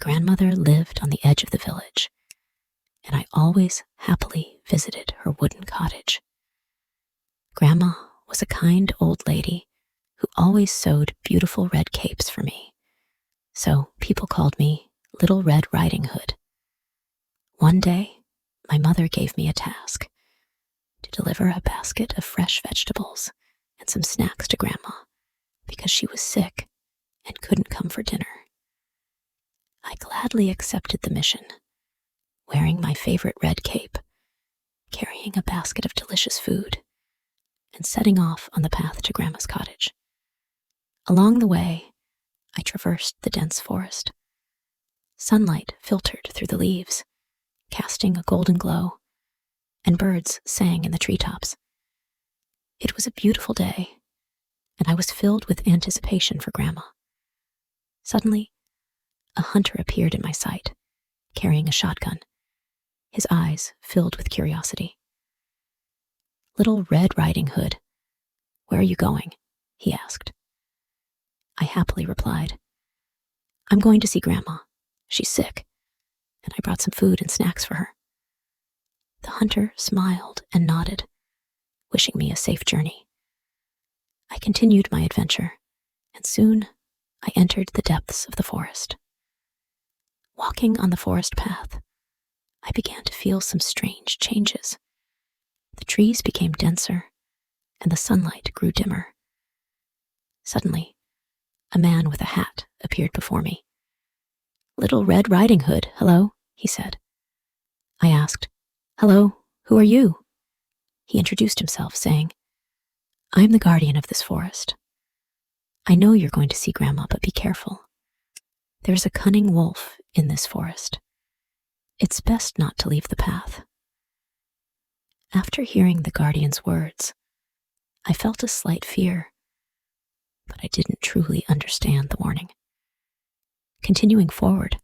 grandmother lived on the edge of the village, and I always happily visited her wooden cottage. Grandma was a kind old lady who always sewed beautiful red capes for me, so people called me Little Red Riding Hood. One day, my mother gave me a task to deliver a basket of fresh vegetables and some snacks to Grandma because she was sick and couldn't come for dinner. I gladly accepted the mission, wearing my favorite red cape, carrying a basket of delicious food, and setting off on the path to Grandma's cottage. Along the way, I traversed the dense forest. Sunlight filtered through the leaves, casting a golden glow, and birds sang in the treetops. It was a beautiful day, and I was filled with anticipation for Grandma. Suddenly, a hunter appeared in my sight, carrying a shotgun, his eyes filled with curiosity. "Little Red Riding Hood, where are you going?" he asked. I happily replied, "I'm going to see Grandma. She's sick, and I brought some food and snacks for her." The hunter smiled and nodded, wishing me a safe journey. I continued my adventure, and soon I entered the depths of the forest. Walking on the forest path, I began to feel some strange changes. The trees became denser, and the sunlight grew dimmer. Suddenly, a man with a hat appeared before me. "Little Red Riding Hood, hello," he said. I asked, "Hello, who are you?" He introduced himself, saying, "I'm the guardian of this forest. I know you're going to see Grandma, but be careful. There's a cunning wolf in this forest. It's best not to leave the path." After hearing the guardian's words, I felt a slight fear, but I didn't truly understand the warning. Continuing forward,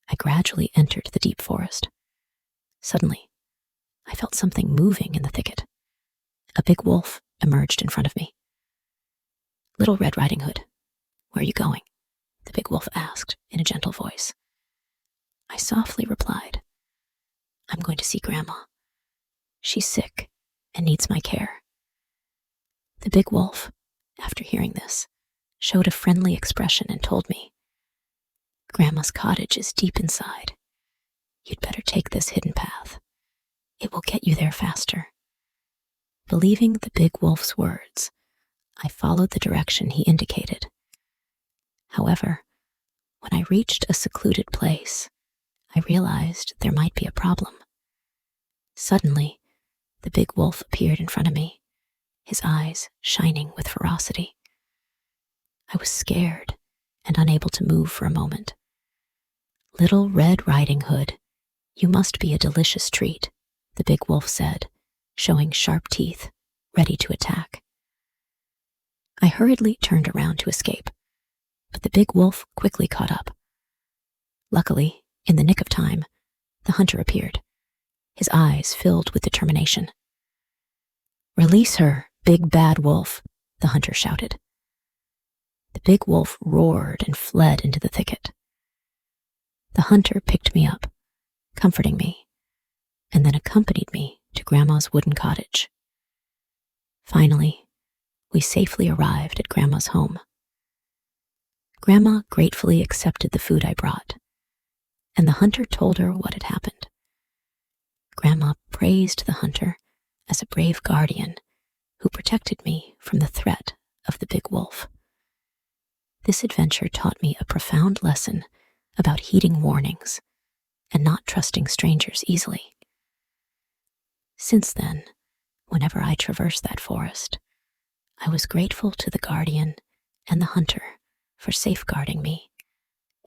I gradually entered the deep forest. Suddenly, I felt something moving in the thicket. A big wolf emerged in front of me. "Little Red Riding Hood, where are you going?" the big wolf asked in a gentle voice. I softly replied, "I'm going to see Grandma. She's sick and needs my care." The big wolf, after hearing this, showed a friendly expression and told me, "Grandma's cottage is deep inside. You'd better take this hidden path. It will get you there faster." Believing the big wolf's words, I followed the direction he indicated. However, when I reached a secluded place, I realized there might be a problem. Suddenly, the big wolf appeared in front of me, his eyes shining with ferocity. I was scared and unable to move for a moment. "Little Red Riding Hood, you must be a delicious treat," the big wolf said, showing sharp teeth, ready to attack. I hurriedly turned around to escape, but the big wolf quickly caught up. Luckily, in the nick of time, the hunter appeared, his eyes filled with determination. "Release her, big bad wolf," the hunter shouted. The big wolf roared and fled into the thicket. The hunter picked me up, comforting me, and then accompanied me to Grandma's wooden cottage. Finally, we safely arrived at Grandma's home. Grandma gratefully accepted the food I brought, and the hunter told her what had happened. Grandma praised the hunter as a brave guardian who protected me from the threat of the big wolf. This adventure taught me a profound lesson about heeding warnings and not trusting strangers easily. Since then, whenever I traversed that forest, I was grateful to the guardian and the hunter for safeguarding me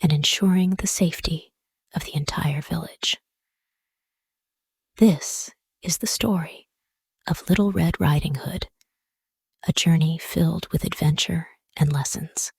and ensuring the safety of the entire village. This is the story of Little Red Riding Hood, a journey filled with adventure and lessons.